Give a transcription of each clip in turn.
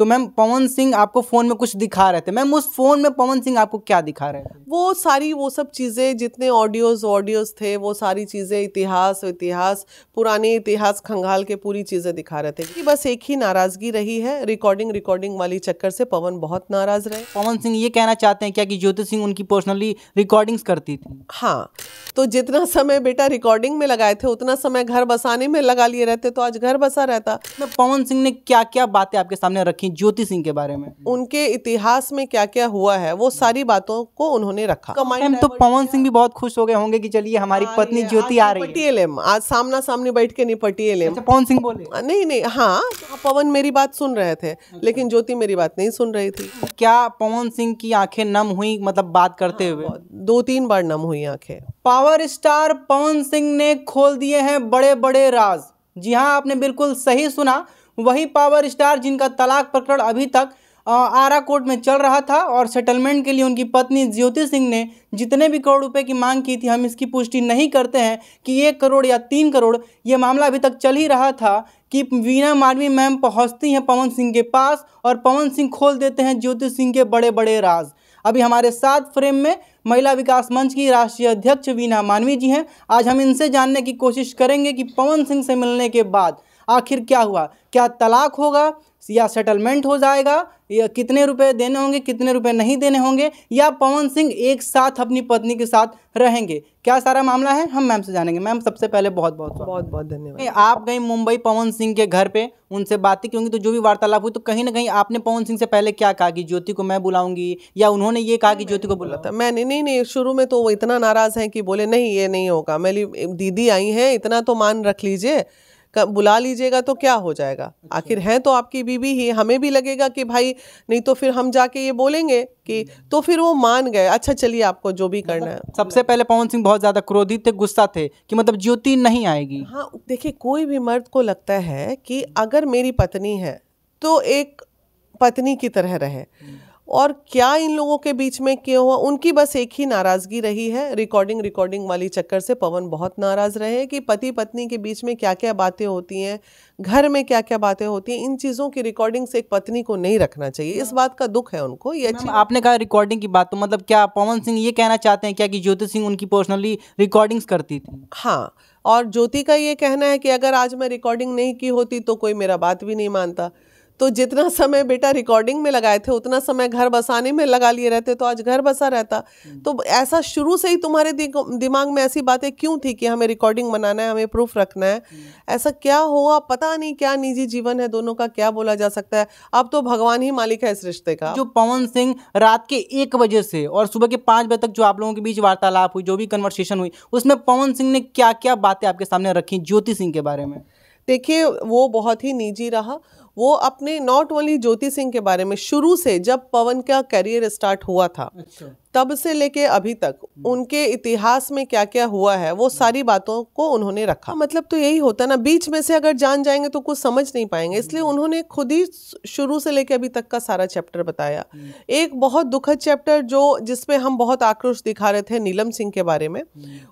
तो मैम पवन सिंह आपको फोन में कुछ दिखा रहे थे, मैम उस फोन में पवन सिंह आपको क्या दिखा रहे थे? वो सब चीज़ें, जितने ऑडियोज थे, वो सारी चीज़ें, इतिहास पुराने इतिहास खंगाल के पूरी चीज़ें दिखा रहे थे कि बस एक ही नाराज़गी रही है, रिकॉर्डिंग वाली चक्कर से पवन बहुत नाराज़ रहे। पवन सिंह ये कहना चाहते हैं क्या कि ज्योति सिंह उनकी पर्सनली रिकॉर्डिंग्स करती थी? हाँ, तो जितना समय बेटा रिकॉर्डिंग में लगाए थे उतना समय घर बसाने में लगा लिए रहते तो आज घर बसा रहता। पवन सिंह ने क्या क्या बातें आपके सामने रखी ज्योति सिंह के बारे में? उनके इतिहास में क्या क्या हुआ है वो सारी बातों को उन्होंने रखा। तो पवन सिंह भी बहुत खुश हो गए होंगे कि चलिए हमारी पत्नी ज्योति आ रही है। आज सामना सामने बैठ के निपटिए लेम। अच्छा, पवन सिंह बोले? नहीं, हाँ, पवन मेरी बात सुन रहे थे, लेकिन ज्योति मेरी बात नहीं सुन रही थी। क्या पवन सिंह की आंखें नम हुई, मतलब बात करते हुए? 2-3 बार नम हुई आंखें। पावर स्टार पवन सिंह ने खोल दिए हैं बड़े बड़े राज। जी हाँ, आपने बिल्कुल सही सुना। वही पावर स्टार जिनका तलाक प्रकरण अभी तक आरा कोर्ट में चल रहा था और सेटलमेंट के लिए उनकी पत्नी ज्योति सिंह ने जितने भी करोड़ रुपए की मांग की थी, हम इसकी पुष्टि नहीं करते हैं कि 1 करोड़ या 3 करोड़, ये मामला अभी तक चल ही रहा था कि वीणा मानवी मैम पहुंचती हैं पवन सिंह के पास और पवन सिंह खोल देते हैं ज्योति सिंह के बड़े बड़े राज। अभी हमारे साथ फ्रेम में महिला विकास मंच की राष्ट्रीय अध्यक्ष वीणा मानवी जी हैं। आज हम इनसे जानने की कोशिश करेंगे कि पवन सिंह से मिलने के बाद आखिर क्या हुआ, क्या तलाक होगा या सेटलमेंट हो जाएगा, या कितने रुपए देने होंगे, कितने रुपए नहीं देने होंगे, या पवन सिंह एक साथ अपनी पत्नी के साथ रहेंगे, क्या सारा मामला है हम मैम से जानेंगे। मैम सबसे पहले बहुत बहुत धन्यवाद। आप गई मुंबई पवन सिंह के घर पे, उनसे बातें की होंगी, तो जो भी वार्तालाप हुई तो कहीं ना कहीं आपने पवन सिंह से पहले क्या कहा कि ज्योति को मैं बुलाऊंगी, या उन्होंने ये कहा कि ज्योति को बुलाता? मैंने नहीं, शुरू में तो वो इतना नाराज हैं कि बोले नहीं ये नहीं होगा, मेरी दीदी आई हैं, इतना तो मान रख लीजिए, बुला लीजिएगा तो क्या हो जाएगा। अच्छा। आखिर हैं तो आपकी बीवी ही, हमें भी लगेगा कि भाई नहीं तो फिर हम जाके ये बोलेंगे कि, तो फिर वो मान गए। अच्छा चलिए आपको जो भी करना है। सबसे पहले पवन सिंह बहुत ज्यादा क्रोधित थे, गुस्सा थे कि मतलब ज्योति नहीं आएगी। हाँ देखिए, कोई भी मर्द को लगता है कि अगर मेरी पत्नी है तो एक पत्नी की तरह रहे, और क्या इन लोगों के बीच में क्यों हुआ, उनकी बस एक ही नाराज़गी रही है, रिकॉर्डिंग वाली चक्कर से पवन बहुत नाराज़ रहे कि पति पत्नी के बीच में क्या क्या बातें होती हैं, घर में क्या क्या बातें होती हैं, इन चीज़ों की रिकॉर्डिंग से एक पत्नी को नहीं रखना चाहिए। इस बात का दुख है उनको। ये अच्छी आपने कहा रिकॉर्डिंग की बात, तो मतलब क्या पवन सिंह ये कहना चाहते हैं क्या कि ज्योति सिंह उनकी पर्सनली रिकॉर्डिंग्स करती थी? हाँ, और ज्योति का ये कहना है कि अगर आज मैं रिकॉर्डिंग नहीं की होती तो कोई मेरा बात भी नहीं मानता। तो जितना समय बेटा रिकॉर्डिंग में लगाए थे उतना समय घर बसाने में लगा लिए रहते तो आज घर बसा रहता। तो ऐसा शुरू से ही तुम्हारे दिमाग में ऐसी बातें क्यों थी कि हमें रिकॉर्डिंग बनाना है, हमें प्रूफ रखना है? ऐसा क्या हुआ, पता नहीं, क्या निजी जीवन है दोनों का, क्या बोला जा सकता है। अब तो भगवान ही मालिक है इस रिश्ते का। जो पवन सिंह रात के 1 बजे से और सुबह के 5 बजे तक जो आप लोगों के बीच वार्तालाप हुई, जो भी कन्वर्सेशन हुई, उसमें पवन सिंह ने क्या क्या बातें आपके सामने रखी ज्योति सिंह के बारे में? देखिए, वो बहुत ही निजी रहा। वो अपने नॉट ओनली ज्योति सिंह के बारे में, शुरू से जब पवन का करियर स्टार्ट हुआ था, अच्छा, तब से लेके अभी तक उनके इतिहास में क्या क्या हुआ है वो सारी बातों को उन्होंने रखा। मतलब तो यही होता ना, बीच में से अगर जान जाएंगे तो कुछ समझ नहीं पाएंगे, इसलिए उन्होंने खुद ही शुरू से लेके अभी तक का सारा चैप्टर बताया। एक बहुत दुखद चैप्टर जो जिसमें हम बहुत आक्रोश दिखा रहे थे नीलम सिंह के बारे में,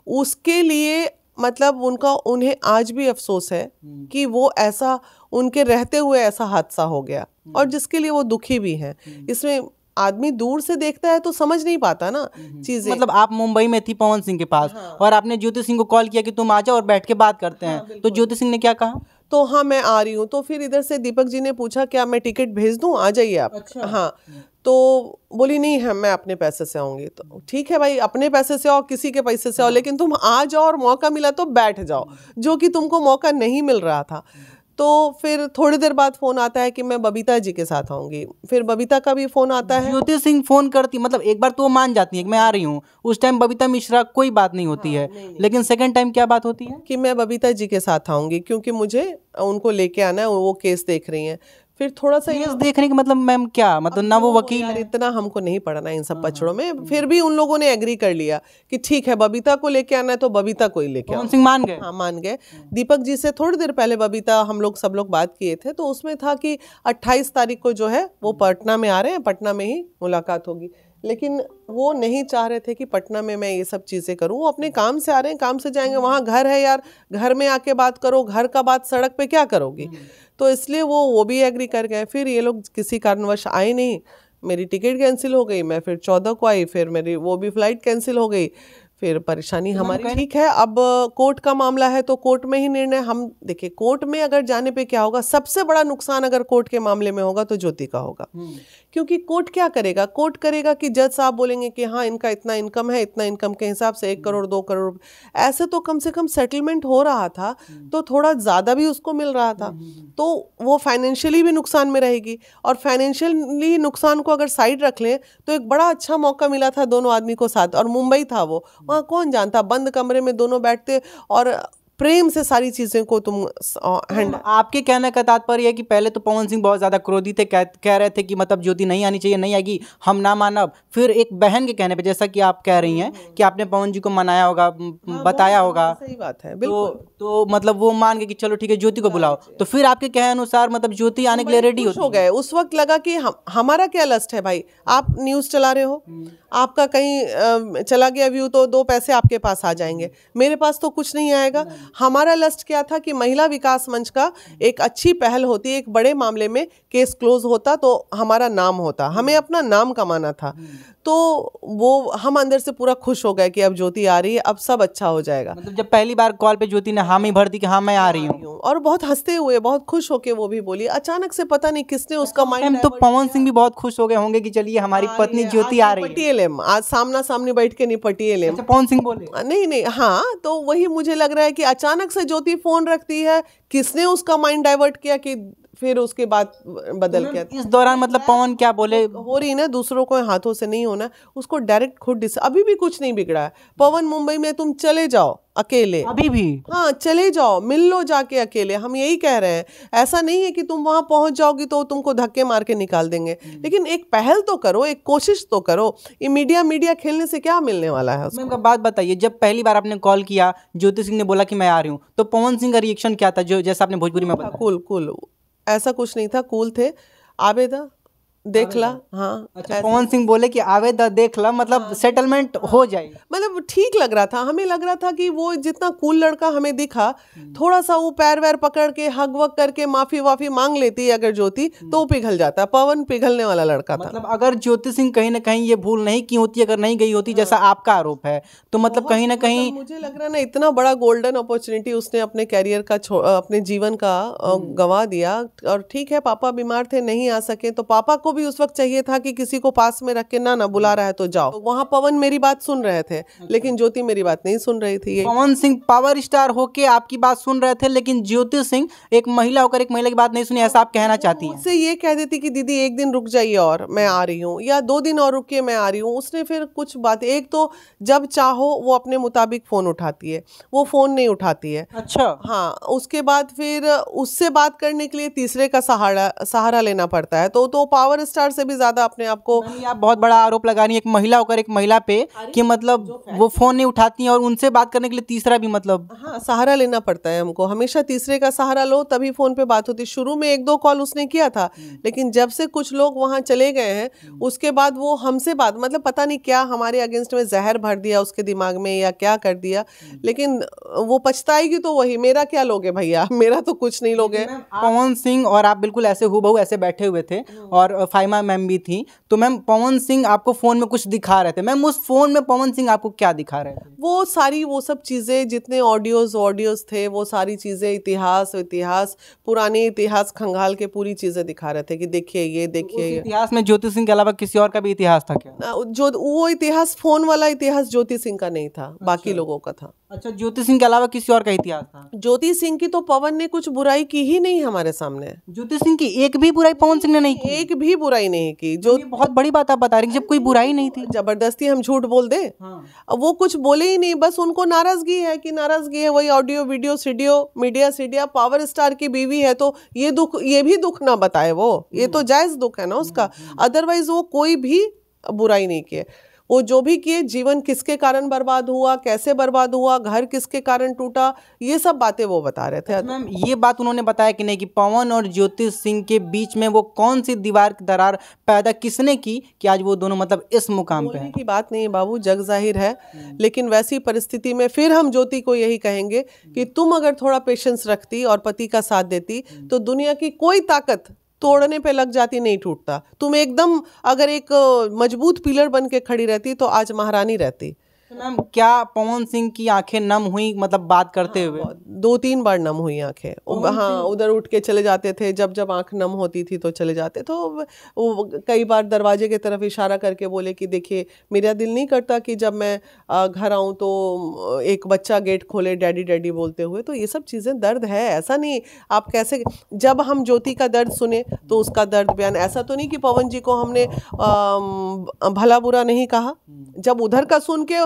उसके लिए मतलब उन्हें आज भी अफसोस है कि वो ऐसा, उनके रहते हुए ऐसा हादसा हो गया, और जिसके लिए वो दुखी भी हैं। इसमें आदमी दूर से देखता है तो समझ नहीं पाता ना चीजें। मतलब आप मुंबई में थी पवन सिंह के पास, हाँ, और आपने ज्योति सिंह को कॉल किया कि तुम आ जाओ और बैठ के बात करते हैं, हाँ, तो ज्योति सिंह ने क्या कहा? तो हाँ मैं आ रही हूँ। तो फिर इधर से दीपक जी ने पूछा क्या मैं टिकट भेज दूँ, आ जाइए आप। अच्छा। हाँ, तो बोली नहीं है, मैं अपने पैसे से आऊँगी। तो ठीक है भाई, अपने पैसे से आओ, किसी के पैसे से आओ, लेकिन तुम आ जाओ और मौका मिला तो बैठ जाओ, जो कि तुमको मौका नहीं मिल रहा था। तो फिर थोड़ी देर बाद फ़ोन आता है कि मैं बबीता जी के साथ आऊँगी। फिर बबीता का भी फ़ोन आता है। ज्योति सिंह फ़ोन करती, मतलब एक बार तो वो मान जाती है कि मैं आ रही हूँ, उस टाइम बबीता मिश्रा कोई बात नहीं होती, हाँ, है, नहीं। लेकिन सेकंड टाइम क्या बात होती है कि मैं बबीता जी के साथ आऊँगी क्योंकि मुझे उनको लेके आना है, वो केस देख रही हैं। फिर थोड़ा सा केस देखने का मतलब मैम क्या, मतलब ना वो वकील यार, इतना हमको नहीं पढ़ना इन सब पचड़ों में। फिर भी उन लोगों ने एग्री कर लिया कि ठीक है बबीता को लेके आना है तो बबीता को ही लेके आओ। पवन सिंह मान गए? हाँ मान गए। दीपक जी से थोड़ी देर पहले बबीता हम सब लोग बात किए थे, तो उसमें था कि 28 तारीख को जो है वो पटना में आ रहे हैं, पटना में ही मुलाकात होगी। लेकिन वो नहीं चाह रहे थे कि पटना में मैं ये सब चीज़ें करूं। वो अपने काम से आ रहे हैं, काम से जाएंगे, वहाँ घर है यार, घर में आके बात करो, घर का बात सड़क पे क्या करोगी। तो इसलिए वो भी एग्री कर गए। फिर ये लोग किसी कारणवश आए नहीं, मेरी टिकट कैंसिल हो गई, मैं फिर 14 को आई, फिर मेरी वो भी फ्लाइट कैंसिल हो गई, फिर परेशानी हमारी। ठीक है, अब कोर्ट का मामला है तो कोर्ट में ही निर्णय। हम देखिए, कोर्ट में अगर जाने पे क्या होगा, सबसे बड़ा नुकसान अगर कोर्ट के मामले में होगा तो ज्योति का होगा। क्योंकि कोर्ट क्या करेगा, कोर्ट करेगा कि जज साहब बोलेंगे कि हाँ इनका इतना इनकम है, इतना इनकम के हिसाब से 1 करोड़ 2 करोड़, ऐसे तो कम से कम सेटलमेंट हो रहा था, तो थोड़ा ज़्यादा भी उसको मिल रहा था, तो वो फाइनेंशियली भी नुकसान में रहेगी। और फाइनेंशियली नुकसान को अगर साइड रख लें तो एक बड़ा अच्छा मौका मिला था दोनों आदमी को साथ, और मुंबई था वो, वहाँ कौन जानता, बंद कमरे में दोनों बैठते और प्रेम से सारी चीजें को तुम हैंडल। आपके कहने का तात्पर्य है कि पहले तो पवन सिंह बहुत ज्यादा क्रोधित थे, कह रहे थे कि मतलब ज्योति नहीं आनी चाहिए, नहीं आएगी, हम ना मानब। फिर एक बहन के कहने पे, जैसा कि आप कह रही हैं कि आपने पवन जी को मनाया होगा, बताया होगा, सही बात है, बिल्कुल। तो मतलब वो मान गए कि चलो ठीक है ज्योति को बुलाओ। तो फिर आपके कहने अनुसार मतलब ज्योति आने के लिए रेडी हो गए। उस वक्त लगा कि हमारा क्या लस्ट है भाई, आप न्यूज चला रहे हो, आपका कहीं चला गया व्यू तो 2 पैसे आपके पास आ जाएंगे, मेरे पास तो कुछ नहीं आएगा। हमारा लस्ट क्या था कि महिला विकास मंच का एक अच्छी पहल होती, एक बड़े मामले में केस क्लोज होता तो हमारा नाम होता, हमें अपना नाम कमाना था। तो वो हम अंदर से पूरा खुश हो गए कि अब ज्योति आ रही है, अब सब अच्छा हो जाएगा। मतलब जब पहली बार कॉल पे ज्योति ने हामी भर दी कि हाँ मैं आ रही हूँ, और बहुत हंसते हुए, बहुत खुश होके वो भी बोली। अचानक से पता नहीं किसने उसका माइंड, तो पवन सिंह भी बहुत खुश हो गए होंगे कि चलिए हमारी पत्नी ज्योति आ रही है, आज सामना सामने बैठ के निपटिए लेम। पवन सिंह बोले नहीं, हाँ, तो वही मुझे लग रहा है कि अचानक से ज्योति फोन रखती है, किसने उसका माइंड डाइवर्ट किया कि फिर उसके बाद बदल गया। इस दौरान मतलब पवन क्या बोले, हो रही ना, दूसरों को हाथों से नहीं होना, उसको डायरेक्ट खुद अभी भी कुछ नहीं बिगड़ा है। पवन मुंबई में तुम चले जाओ अकेले, अभी भी, हाँ चले जाओ, मिल लो जाके अकेले, हम यही कह रहे हैं। ऐसा नहीं है कि तुम वहां पहुंच जाओगी तो तुमको धक्के मार के निकाल देंगे, लेकिन एक पहल तो करो, एक कोशिश तो करो। ये मीडिया खेलने से क्या मिलने वाला है उसको। बात बताइए, जब पहली बार आपने कॉल किया, ज्योति सिंह ने बोला कि मैं आ रही हूँ, तो पवन सिंह का रिएक्शन क्या था, जो जैसा आपने भोजपुरी में बताया? कूल, ऐसा कुछ नहीं था, कूल थे। आवेदा देख ला, हाँ। अच्छा, पवन सिंह बोले कि आवेदा देख ला, मतलब सेटलमेंट हो जाएगा, मतलब ठीक लग रहा था, हमें लग रहा था कि वो जितना कूल लड़का हमें दिखा, थोड़ा सा वो पैर वैर पकड़ के हग वग करके माफी वाफी मांग लेती अगर ज्योति, तो वो पिघल जाता। पवन पिघलने वाला लड़का था। मतलब अगर ज्योति सिंह कहीं ना कहीं ये भूल नहीं की होती, अगर नहीं गई होती जैसा आपका आरोप है, तो मतलब कहीं ना कहीं मुझे लग रहा ना, इतना बड़ा गोल्डन अपॉर्चुनिटी उसने अपने कैरियर का, अपने जीवन का गंवा दिया। और ठीक है, पापा बीमार थे, नहीं आ सके, तो पापा को भी उस वक्त चाहिए था कि किसी को पास में रख के, ना बुला रहा है तो जाओ। तो वहां पवन मेरी बात सुन रहे थे, लेकिन ज्योति मेरी बात नहीं सुन रही थी। पवन सिंह पावर स्टार होके आपकी बात सुन रहे थे, लेकिन ज्योति सिंह एक महिला होकर एक महिला की बात नहीं सुनी, ऐसा आप कहना चाहती हैं? मुझसे ये कह देती कि दीदी 1 दिन रुक जाइए और मैं आ रही हूँ, या 2 दिन और रुकिए मैं आ रही हूँ। उसने फिर कुछ बात, एक तो जब चाहो वो अपने मुताबिक फोन उठाती है, वो फोन नहीं उठाती है। अच्छा, हाँ, उसके बाद फिर उससे बात करने के लिए तीसरे का सहारा लेना पड़ता है। तो पावर स्टार से भी ज्यादा अपने आप को, आप बहुत बड़ा आरोप लगा रही है एक महिला होकर एक महिला पे कि मतलब वो फोन नहीं उठाती हैं, और उनसे बात करने के लिए तीसरा भी, मतलब हाँ, सहारा लेना पड़ता है हमको, हमेशा तीसरे का सहारा लो तभी फोन पे बात होती। शुरू में 1-2 कॉल उसने किया था, लेकिन जब से कुछ लोग वहां चले गए हैं, उसके बाद वो हमसे बात, मतलब पता नहीं क्या हमारे अगेंस्ट में जहर भर दिया उसके दिमाग में या क्या कर दिया, लेकिन वो पछताएगी तो वही, मेरा क्या लोगे भैया, मेरा तो कुछ नहीं लोगे। पवन सिंह और आप बिल्कुल ऐसे हूबहू ऐसे बैठे हुए थे, और फाइमा मैम भी थी, तो मैम पवन सिंह आपको फोन में कुछ दिखा रहे थे। मैम उस फोन में पवन सिंह आपको क्या दिखा रहे थे? वो सब चीजें, जितने ऑडियोज थे, वो सारी चीजें, इतिहास, पुराने इतिहास खंगाल के पूरी चीजें दिखा रहे थे कि देखिए ये, देखिए ये। इतिहास में ज्योति सिंह के अलावा किसी और का भी इतिहास था क्या? जो वो इतिहास, फोन वाला इतिहास ज्योति सिंह का नहीं था, बाकी लोगों का था। अच्छा, ज्योति सिंह के अलावा किसी और का इतिहास था? ज्योति सिंह की तो पवन ने कुछ बुराई की ही नहीं हमारे सामने। ज्योति सिंह की एक भी बुराई पवन सिंह ने नहीं की? एक भी बुराई नहीं की। जो बहुत बड़ी बात आप बता रही हैं, जब कोई बुराई नहीं थी। जबरदस्ती हम झूठ बोल दे? हाँ। वो कुछ बोले ही नहीं, बस उनको नाराजगी है, वही ऑडियो वीडियो सीडियो मीडिया पावर स्टार की बीवी है तो ये भी दुख ना बताए वो, ये तो जायज दुख है ना उसका। अदरवाइज वो कोई भी बुराई नहीं किए। वो जो भी किए, जीवन किसके कारण बर्बाद हुआ, कैसे बर्बाद हुआ, घर किसके कारण टूटा, ये सब बातें वो बता रहे थे। मैम ये बात उन्होंने बताया कि नहीं कि पवन और ज्योति सिंह के बीच में वो कौन सी दीवार की दरार पैदा किसने की कि आज वो दोनों मतलब इस मुकाम पे हैं? की बात नहीं है बाबू, जग जाहिर है। लेकिन वैसी परिस्थिति में फिर हम ज्योति को यही कहेंगे कि तुम अगर थोड़ा पेशेंस रखती और पति का साथ देती तो दुनिया की कोई ताकत तोड़ने पे लग जाती, नहीं टूटता। तुम एकदम अगर एक मजबूत पिलर बन के खड़ी रहती तो आज महारानी रहती। मैम क्या पवन सिंह की आंखें नम हुई मतलब बात करते हुए? 2-3 बार नम हुई आंखें। हाँ, उधर उठ के चले जाते थे, जब जब आंख नम होती थी तो चले जाते। तो वो कई बार दरवाजे की तरफ इशारा करके बोले कि देखिए मेरा दिल नहीं करता कि जब मैं घर आऊँ तो एक बच्चा गेट खोले डैडी डैडी बोलते हुए। तो ये सब चीज़ें दर्द है, ऐसा नहीं। आप कैसे, जब हम ज्योति का दर्द सुने तो उसका दर्द बयान, ऐसा तो नहीं कि पवन जी को हमने भला बुरा नहीं कहा। जब उधर का सुन के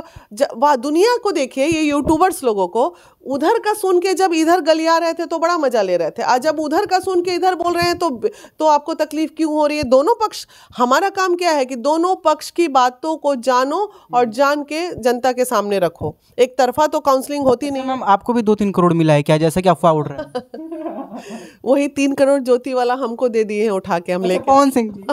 वाह, दुनिया को देखिए, ये यूट्यूबर्स लोगों को उधर का सुन के जब इधर गलिया रहे थे तो बड़ा मजा ले रहे थे, आज जब उधर का सुन के इधर बोल रहे हैं तो आपको तकलीफ क्यों हो रही है? दोनों पक्ष, हमारा काम क्या है कि दोनों पक्ष की बातों को जानो और जान के जनता के सामने रखो। एक तरफा तो काउंसलिंग होती नहीं। मैम आपको भी 2-3 करोड़ मिला है क्या, जैसे कि अफवाह उड़ रहा है? वही 3 करोड़ ज्योति वाला हमको दे दिए हैं उठा के, हम लेके। पवन सिंह जी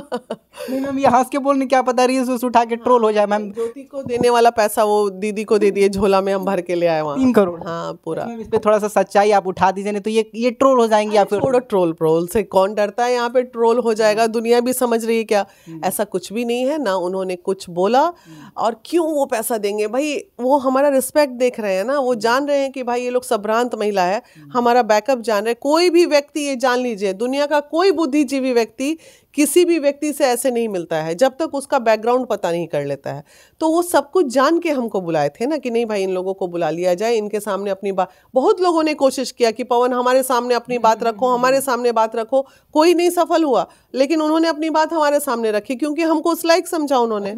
नहीं मैम, ये हंस के बोलने क्या पता रील्स उठा के ट्रोल हो जाए। मैम ज्योति को देने वाला पैसा वो दीदी को दे दिए, झोला में हम भर के ले आए वहाँ 3 करोड़। हाँ पूरा। इस पे थोड़ा सा सच्चाई आप उठा दीजिए, नहीं तो ये ट्रोल हो जाएंगे। या फिर थोड़ा ट्रोल से कौन डरता है? यहाँ पे ट्रोल हो जाएगा, दुनिया भी समझ रही है क्या? ऐसा कुछ भी नहीं है ना, उन्होंने कुछ बोला। और क्यों वो पैसा देंगे भाई? वो हमारा रिस्पेक्ट देख रहे हैं ना, वो जान रहे हैं कि भाई ये लोग संभ्रांत महिला है, हमारा बैकअप जान रहे हैं। कोई भी व्यक्ति, ये जान लीजिए, दुनिया का कोई बुद्धिजीवी व्यक्ति किसी भी व्यक्ति से ऐसे नहीं मिलता है जब तक उसका बैकग्राउंड पता नहीं कर लेता है। तो वो सब कुछ जान के हमको बुलाए थे ना कि नहीं भाई इन लोगों को बुला लिया जाए, इनके सामने अपनी बात। बहुत लोगों ने कोशिश किया कि पवन हमारे सामने अपनी बात रखो, हमारे सामने बात रखो, कोई नहीं सफल हुआ। लेकिन उन्होंने अपनी बात हमारे सामने रखी क्योंकि हमको उस लायक समझा उन्होंने।